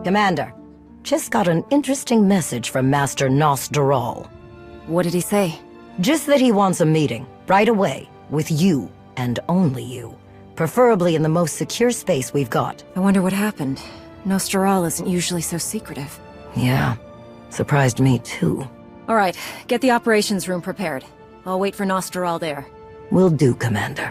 Commander, just got an interesting message from Master Nostral. What did he say? Just that he wants a meeting, right away, with you, and only you. Preferably in the most secure space we've got. I wonder what happened. Nostral isn't usually so secretive. Yeah, surprised me too. Alright, get the operations room prepared. I'll wait for Nostral there. Will do, Commander.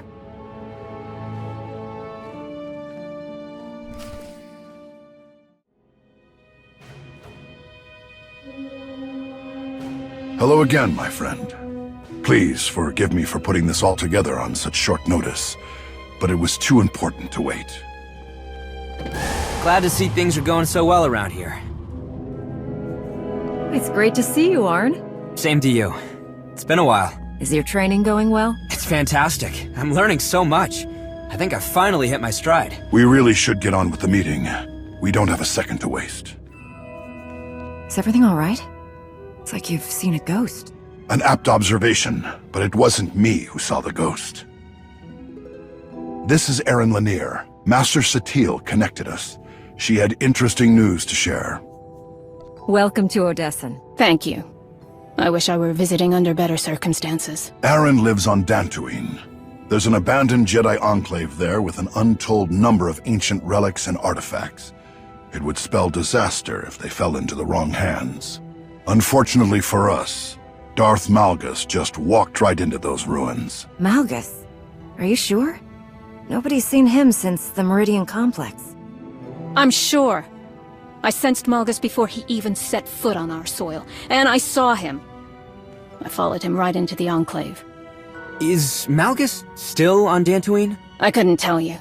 Hello again, my friend. Please forgive me for putting this all together on such short notice, but it was too important to wait. Glad to see things are going so well around here. It's great to see you, Arn. Same to you. It's been a while. Is your training going well? It's fantastic. I'm learning so much. I think I've finally hit my stride. We really should get on with the meeting. We don't have a second to waste. Is everything alright? It's like you've seen a ghost. An apt observation, but it wasn't me who saw the ghost. This is Erin Lanier. Master Satil connected us. She had interesting news to share. Welcome to Odessen. Thank you. I wish I were visiting under better circumstances. Erin lives on Dantooine. There's an abandoned Jedi enclave there with an untold number of ancient relics and artifacts. It would spell disaster if they fell into the wrong hands. Unfortunately for us, Darth Malgus just walked right into those ruins. Malgus? Are you sure? Nobody's seen him since the Meridian Complex. I'm sure. I sensed Malgus before he even set foot on our soil, and I saw him. I followed him right into the Enclave. Is Malgus still on Dantooine? I couldn't tell you.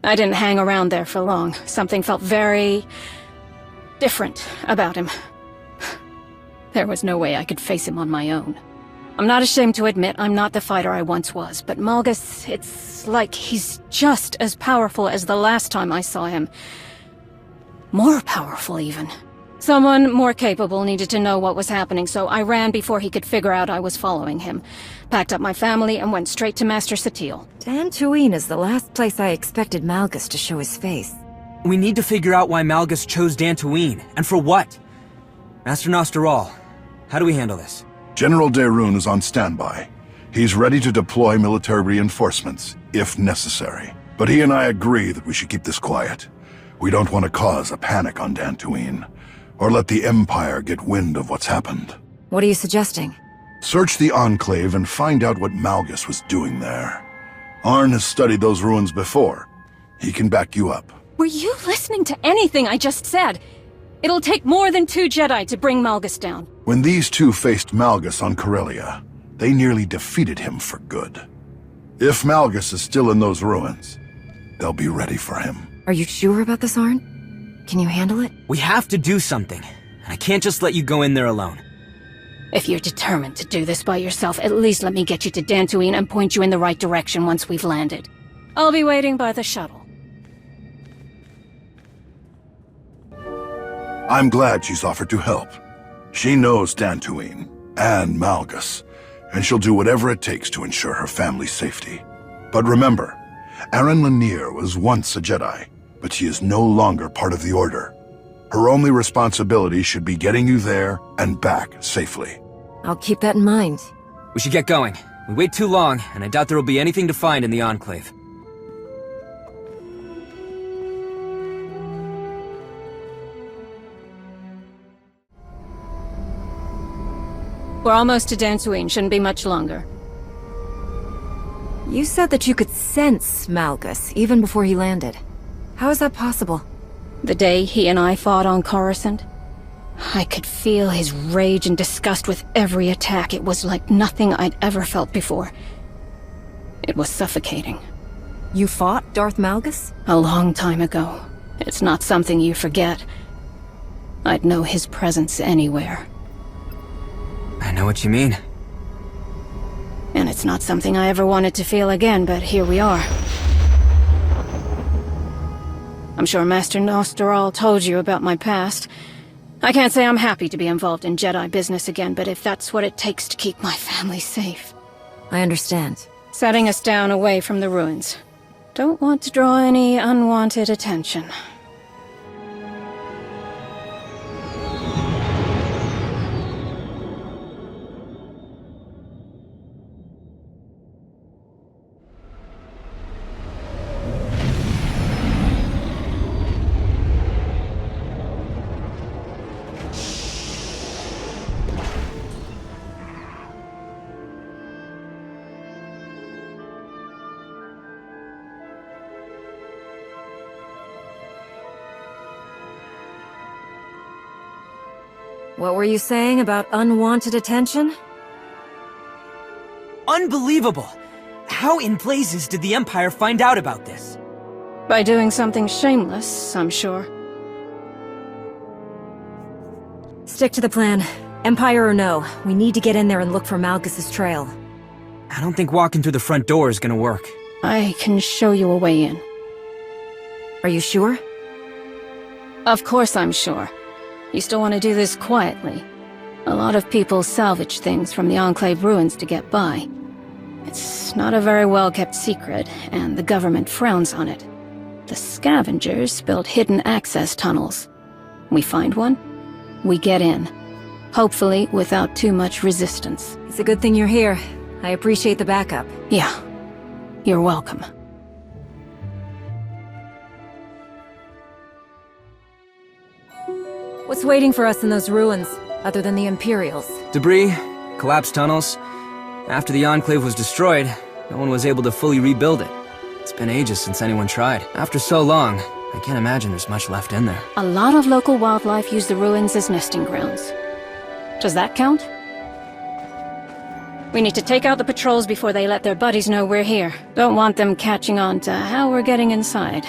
I didn't hang around there for long. Something felt very different about him. There was no way I could face him on my own. I'm not ashamed to admit I'm not the fighter I once was, but Malgus, it's like he's just as powerful as the last time I saw him. More powerful, even. Someone more capable needed to know what was happening, so I ran before he could figure out I was following him. Packed up my family and went straight to Master Satil. Dantooine is the last place I expected Malgus to show his face. We need to figure out why Malgus chose Dantooine, and for what. Master Nostral, how do we handle this? General Daerun is on standby. He's ready to deploy military reinforcements, if necessary. But he and I agree that we should keep this quiet. We don't want to cause a panic on Dantooine, or let the Empire get wind of what's happened. What are you suggesting? Search the Enclave and find out what Malgus was doing there. Arn has studied those ruins before. He can back you up. Were you listening to anything I just said? It'll take more than 2 Jedi to bring Malgus down. When these two faced Malgus on Corellia, they nearly defeated him for good. If Malgus is still in those ruins, they'll be ready for him. Are you sure about this, Arn? Can you handle it? We have to do something. I can't just let you go in there alone. If you're determined to do this by yourself, at least let me get you to Dantooine and point you in the right direction once we've landed. I'll be waiting by the shuttle. I'm glad she's offered to help. She knows Dantooine and Malgus, and she'll do whatever it takes to ensure her family's safety. But remember, Erin Lanier was once a Jedi, but she is no longer part of the Order. Her only responsibility should be getting you there and back safely. I'll keep that in mind. We should get going. We wait too long, and I doubt there will be anything to find in the Enclave. We're almost to Dantooine, shouldn't be much longer. You said that you could sense Malgus, even before he landed. How is that possible? The day he and I fought on Coruscant, I could feel his rage and disgust with every attack. It was like nothing I'd ever felt before. It was suffocating. You fought Darth Malgus? A long time ago. It's not something you forget. I'd know his presence anywhere. I know what you mean. And it's not something I ever wanted to feel again, but here we are. I'm sure Master Nostral told you about my past. I can't say I'm happy to be involved in Jedi business again, but if that's what it takes to keep my family safe. I understand. Setting us down away from the ruins. Don't want to draw any unwanted attention. What were you saying about unwanted attention? Unbelievable! How in blazes did the Empire find out about this? By doing something shameless, I'm sure. Stick to the plan. Empire or no, we need to get in there and look for Malgus' trail. I don't think walking through the front door is gonna work. I can show you a way in. Are you sure? Of course I'm sure. You still want to do this quietly. A lot of people salvage things from the Enclave ruins to get by. It's not a very well-kept secret, and the government frowns on it. The scavengers build hidden access tunnels. We find one, we get in. Hopefully without too much resistance. It's a good thing you're here. I appreciate the backup. Yeah, you're welcome. What's waiting for us in those ruins, other than the Imperials? Debris, collapsed tunnels. After the Enclave was destroyed, no one was able to fully rebuild it. It's been ages since anyone tried. After so long, I can't imagine there's much left in there. A lot of local wildlife use the ruins as nesting grounds. Does that count? We need to take out the patrols before they let their buddies know we're here. Don't want them catching on to how we're getting inside.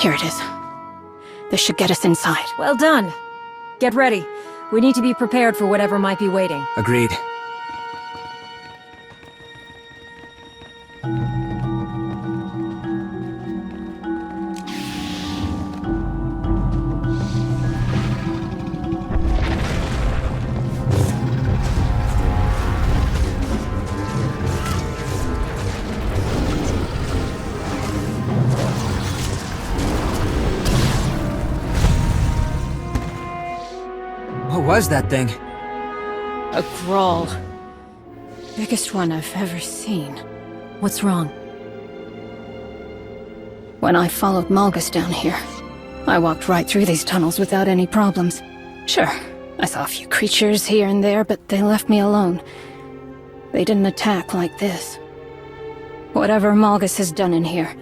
Here it is. This should get us inside. Well done. Get ready. We need to be prepared for whatever might be waiting. Agreed. What was that thing? A Grawl. Biggest one I've ever seen. What's wrong? When I followed Malgus down here, I walked right through these tunnels without any problems. Sure, I saw a few creatures here and there, but they left me alone. They didn't attack like this. Whatever Malgus has done in here,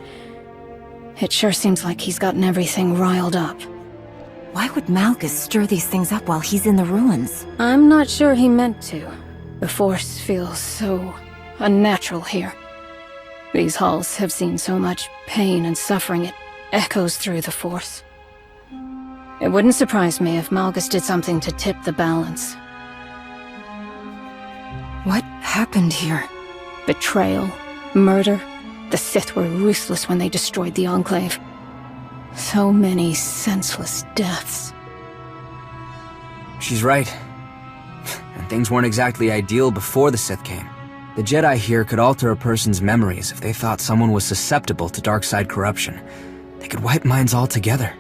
it sure seems like he's gotten everything riled up. Why would Malgus stir these things up while he's in the ruins? I'm not sure he meant to. The Force feels so unnatural here. These halls have seen so much pain and suffering, it echoes through the Force. It wouldn't surprise me if Malgus did something to tip the balance. What happened here? Betrayal, murder. The Sith were ruthless when they destroyed the Enclave. So many senseless deaths. She's right. And things weren't exactly ideal before the Sith came. The Jedi here could alter a person's memories if they thought someone was susceptible to dark side corruption. They could wipe minds altogether.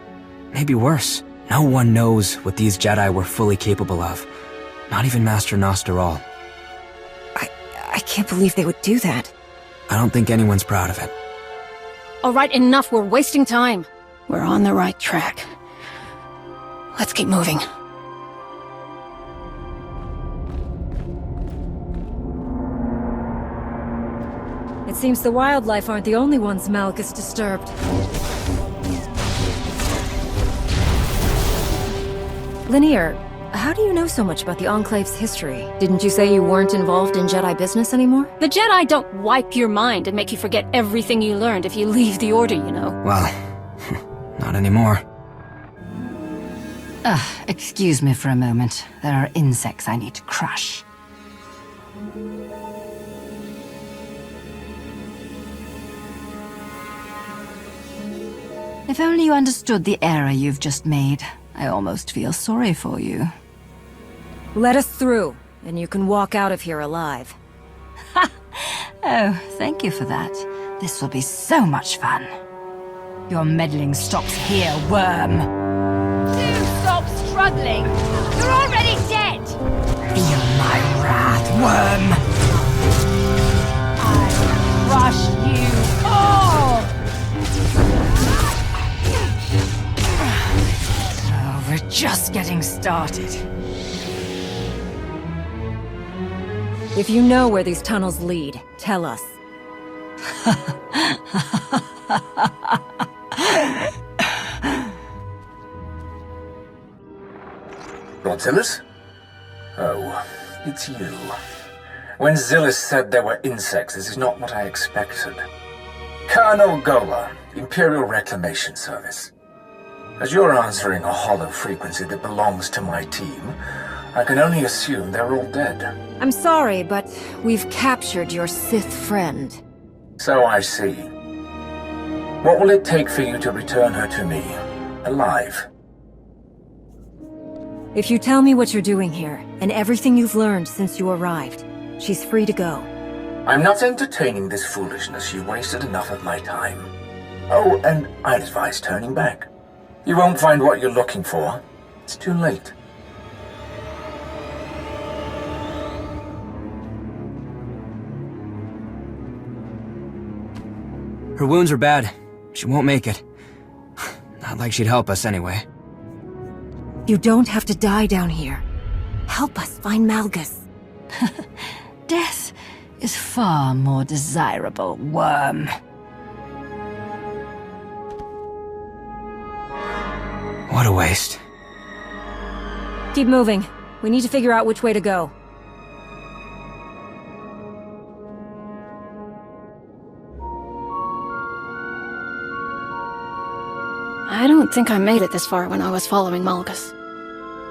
Maybe worse. No one knows what these Jedi were fully capable of. Not even Master Noster All. I can't believe they would do that. I don't think anyone's proud of it. All right, enough. We're wasting time. We're on the right track. Let's keep moving. It seems the wildlife aren't the only ones Malgus disturbed. Lanier, how do you know so much about the Enclave's history? Didn't you say you weren't involved in Jedi business anymore? The Jedi don't wipe your mind and make you forget everything you learned if you leave the Order, you know. Well, not anymore. Excuse me for a moment. There are insects I need to crush. If only you understood the error you've just made. I almost feel sorry for you. Let us through, and you can walk out of here alive. Oh, thank you for that. This will be so much fun. Your meddling stops here, worm. Do stop struggling! You're already dead! my wrath, worm! I crush you all! Oh, we're just getting started. If you know where these tunnels lead, tell us. Lord Zillus? Oh, it's you. When Zillus said there were insects, this is not what I expected. Colonel Gola, Imperial Reclamation Service. As you're answering a hollow frequency that belongs to my team, I can only assume they're all dead. I'm sorry, but we've captured your Sith friend. So I see. What will it take for you to return her to me, alive? If you tell me what you're doing here, and everything you've learned since you arrived, she's free to go. I'm not entertaining this foolishness. You wasted enough of my time. Oh, and I'd advise turning back. You won't find what you're looking for. It's too late. Her wounds are bad. She won't make it. Not like she'd help us anyway. You don't have to die down here. Help us find Malgus. Death is far more desirable, worm. What a waste. Keep moving. We need to figure out which way to go. I don't think I made it this far when I was following Malgus.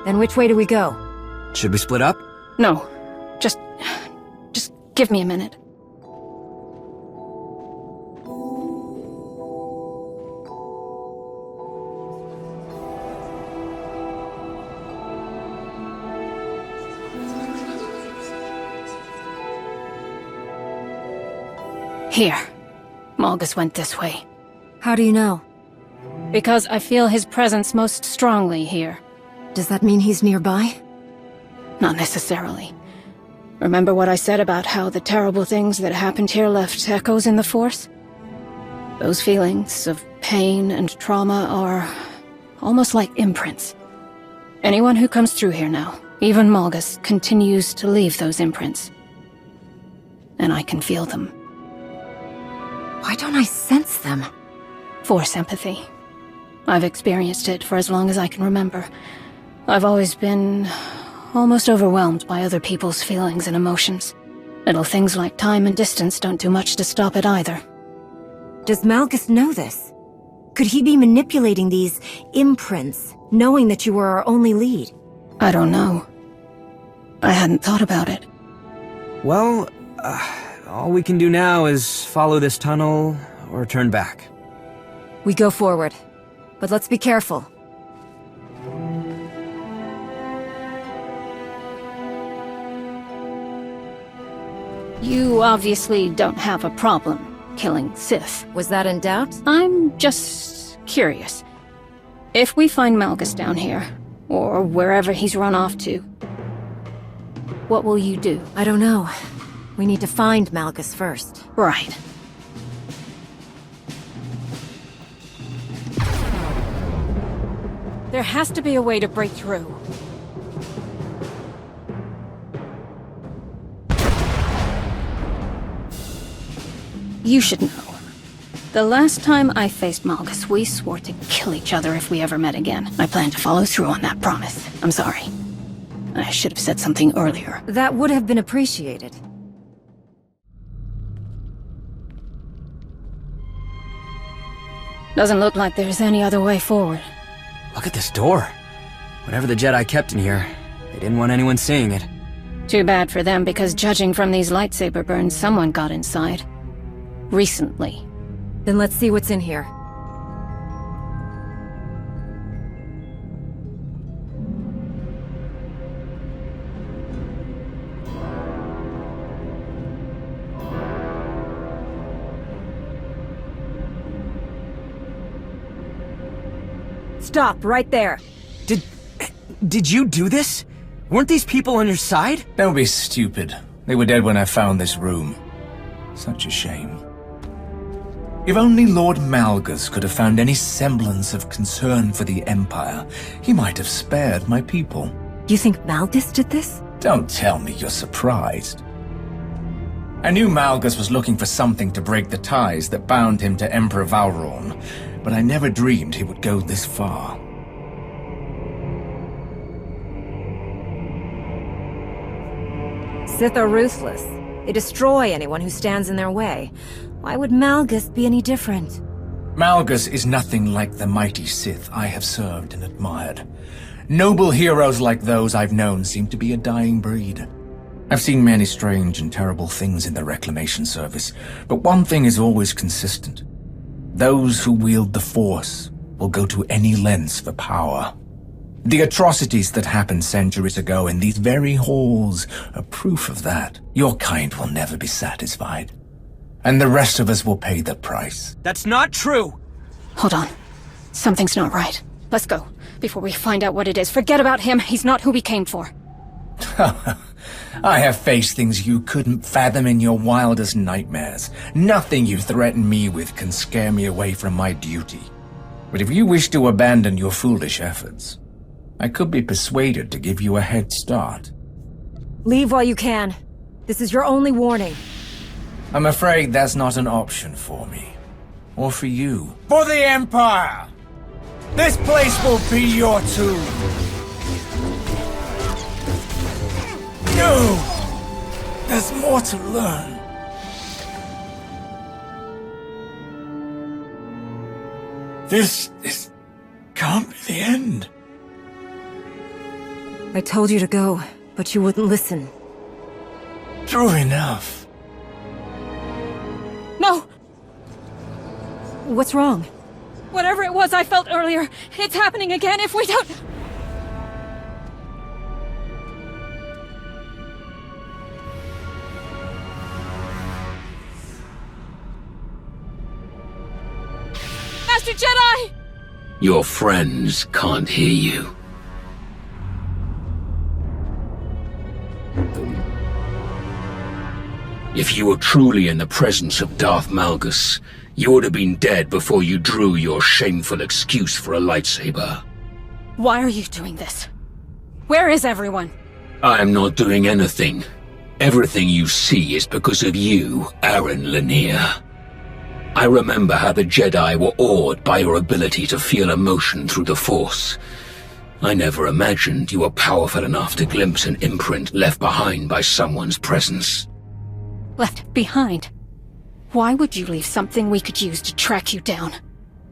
Then which way do we go? Should we split up? No. Just give me a minute. Here. Malgus went this way. How do you know? Because I feel his presence most strongly here. Does that mean he's nearby? Not necessarily. Remember what I said about how the terrible things that happened here left echoes in the Force? Those feelings of pain and trauma are almost like imprints. Anyone who comes through here now, even Malgus, continues to leave those imprints. And I can feel them. Why don't I sense them? Force empathy. I've experienced it for as long as I can remember. I've always been almost overwhelmed by other people's feelings and emotions. Little things like time and distance don't do much to stop it either. Does Malgus know this? Could he be manipulating these imprints, knowing that you were our only lead? I don't know. I hadn't thought about it. Well, all we can do now is follow this tunnel or turn back. We go forward, but let's be careful. You obviously don't have a problem killing Sith. Was that in doubt? I'm just curious. If we find Malgus down here, or wherever he's run off to, what will you do? I don't know. We need to find Malgus first. Right. There has to be a way to break through. You should know. The last time I faced Malgus, we swore to kill each other if we ever met again. I plan to follow through on that promise. I'm sorry. I should have said something earlier. That would have been appreciated. Doesn't look like there's any other way forward. Look at this door. Whatever the Jedi kept in here, they didn't want anyone seeing it. Too bad for them, because judging from these lightsaber burns, someone got inside. Recently. Then let's see what's in here. Stop, right there. Did you do this? Weren't these people on your side? Don't be stupid. They were dead when I found this room. Such a shame. If only Lord Malgus could have found any semblance of concern for the Empire, he might have spared my people. You think Malgus did this? Don't tell me you're surprised. I knew Malgus was looking for something to break the ties that bound him to Emperor Valron, but I never dreamed he would go this far. Sith are ruthless. They destroy anyone who stands in their way. Why would Malgus be any different? Malgus is nothing like the mighty Sith I have served and admired. Noble heroes like those I've known seem to be a dying breed. I've seen many strange and terrible things in the Reclamation Service, but one thing is always consistent. Those who wield the Force will go to any lengths for power. The atrocities that happened centuries ago in these very halls are proof of that. Your kind will never be satisfied. And the rest of us will pay the price. That's not true! Hold on. Something's not right. Let's go, before we find out what it is. Forget about him. He's not who we came for. I have faced things you couldn't fathom in your wildest nightmares. Nothing you threaten me with can scare me away from my duty. But if you wish to abandon your foolish efforts, I could be persuaded to give you a head start. Leave while you can. This is your only warning. I'm afraid that's not an option for me. Or for you. For the Empire! This place will be your tomb! No! There's more to learn. This can't be the end. I told you to go, but you wouldn't listen. True enough. No! What's wrong? Whatever it was I felt earlier, it's happening again if we don't... Master Jedi! Your friends can't hear you. If you were truly in the presence of Darth Malgus, you would have been dead before you drew your shameful excuse for a lightsaber. Why are you doing this? Where is everyone? I am not doing anything. Everything you see is because of you, Aaron Lanier. I remember how the Jedi were awed by your ability to feel emotion through the Force. I never imagined you were powerful enough to glimpse an imprint left behind by someone's presence. Left behind? Why would you leave something we could use to track you down?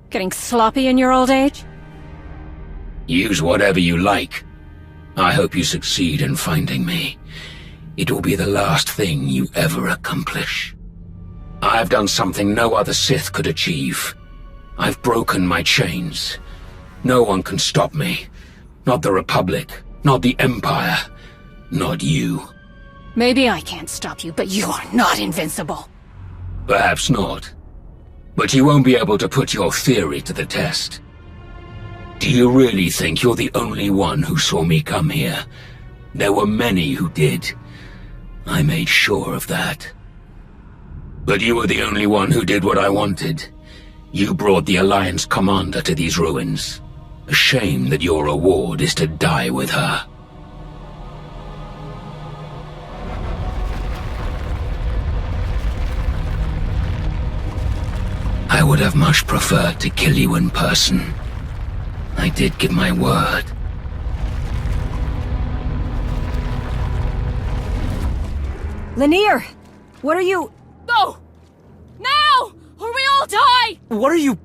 Getting sloppy in your old age? Use whatever you like. I hope you succeed in finding me. It will be the last thing you ever accomplish. I've done something no other Sith could achieve. I've broken my chains. No one can stop me. Not the Republic, not the Empire, not you. Maybe I can't stop you, but you are not invincible. Perhaps not. But you won't be able to put your theory to the test. Do you really think you're the only one who saw me come here? There were many who did. I made sure of that. But you were the only one who did what I wanted. You brought the Alliance commander to these ruins. A shame that your reward is to die with her. I would have much preferred to kill you in person. I did give my word. Lanier! What are you... Go! Now! Or we all die! What are you...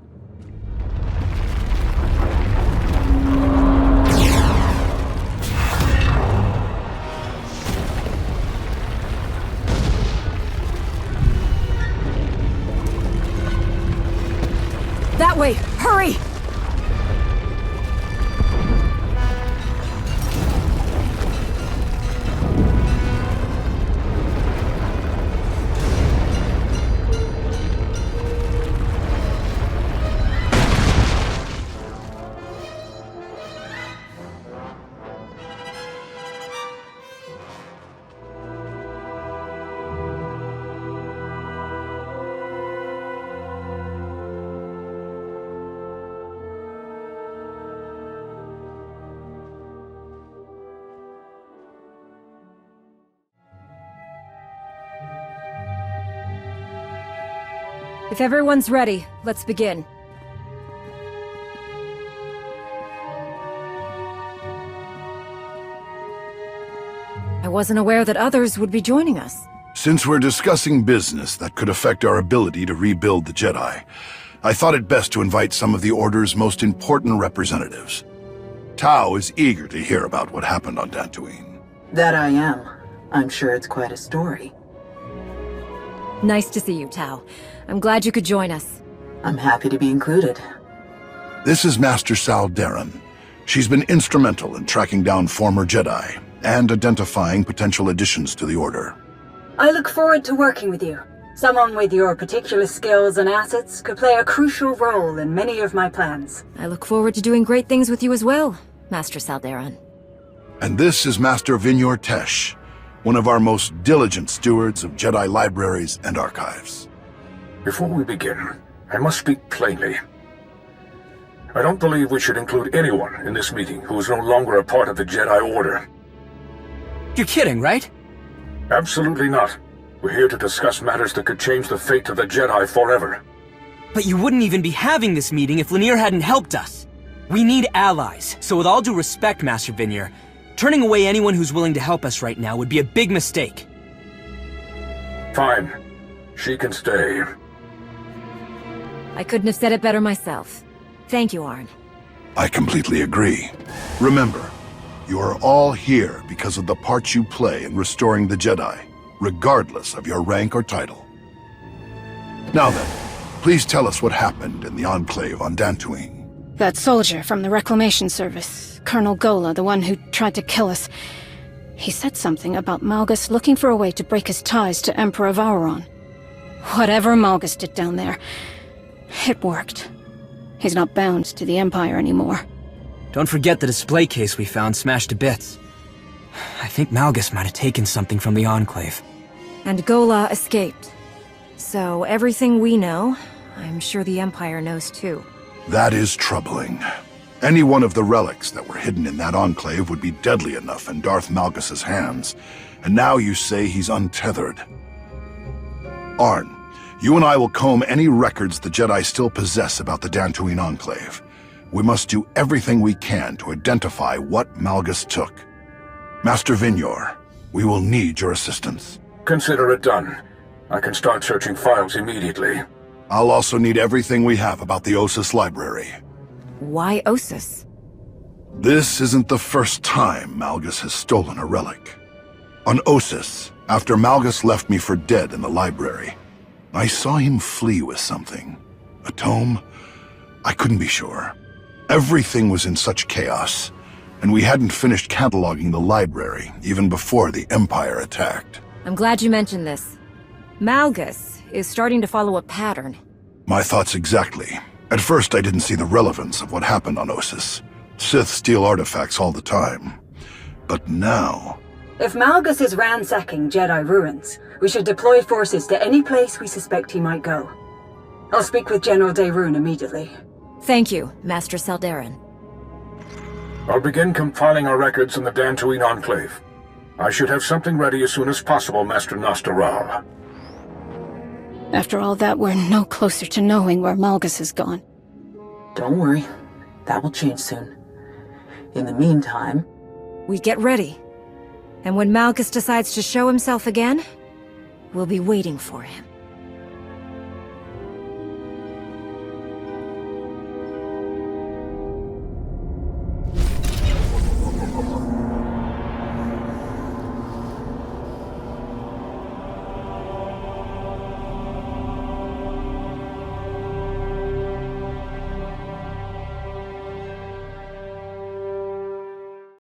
That way! Hurry! If everyone's ready, let's begin. I wasn't aware that others would be joining us. Since we're discussing business that could affect our ability to rebuild the Jedi, I thought it best to invite some of the Order's most important representatives. Tao is eager to hear about what happened on Dantooine. That I am. I'm sure it's quite a story. Nice to see you, Tao. I'm glad you could join us. I'm happy to be included. This is Master Sal Daren. She's been instrumental in tracking down former Jedi and identifying potential additions to the Order. I look forward to working with you. Someone with your particular skills and assets could play a crucial role in many of my plans. I look forward to doing great things with you as well, Master Sal Daren. And this is Master Vignor Tesh, one of our most diligent stewards of Jedi libraries and archives. Before we begin, I must speak plainly. I don't believe we should include anyone in this meeting who is no longer a part of the Jedi Order. You're kidding, right? Absolutely not. We're here to discuss matters that could change the fate of the Jedi forever. But you wouldn't even be having this meeting if Lanier hadn't helped us. We need allies, so with all due respect, Master Vignor, turning away anyone who's willing to help us right now would be a big mistake. Fine. She can stay. I couldn't have said it better myself. Thank you, Arn. I completely agree. Remember, you are all here because of the part you play in restoring the Jedi, regardless of your rank or title. Now then, please tell us what happened in the Enclave on Dantooine. That soldier from the Reclamation Service, Colonel Gola, the one who tried to kill us. He said something about Malgus looking for a way to break his ties to Emperor Vauron. Whatever Malgus did down there, it worked. He's not bound to the Empire anymore. Don't forget the display case we found smashed to bits. I think Malgus might have taken something from the Enclave. And Gola escaped. So everything we know, I'm sure the Empire knows too. That is troubling. Any one of the relics that were hidden in that Enclave would be deadly enough in Darth Malgus's hands, and now you say he's untethered. Arn, you and I will comb any records the Jedi still possess about the Dantooine Enclave. We must do everything we can to identify what Malgus took. Master Vignor, we will need your assistance. Consider it done. I can start searching files immediately. I'll also need everything we have about the Ossus Library. Why Ossus? This isn't the first time Malgus has stolen a relic. On Ossus, after Malgus left me for dead in the library, I saw him flee with something. A tome? I couldn't be sure. Everything was in such chaos, and we hadn't finished cataloging the library even before the Empire attacked. I'm glad you mentioned this. Malgus is starting to follow a pattern. My thoughts exactly. At first I didn't see the relevance of what happened on Ossus. Sith steal artifacts all the time. But now... If Malgus is ransacking Jedi ruins, we should deploy forces to any place we suspect he might go. I'll speak with General Daerun immediately. Thank you, Master Sal Daren. I'll begin compiling our records in the Dantooine Enclave. I should have something ready as soon as possible, Master Nostaral. After all that, we're no closer to knowing where Malgus has gone. Don't worry. That will change soon. In the meantime... We get ready. And when Malgus decides to show himself again, we'll be waiting for him.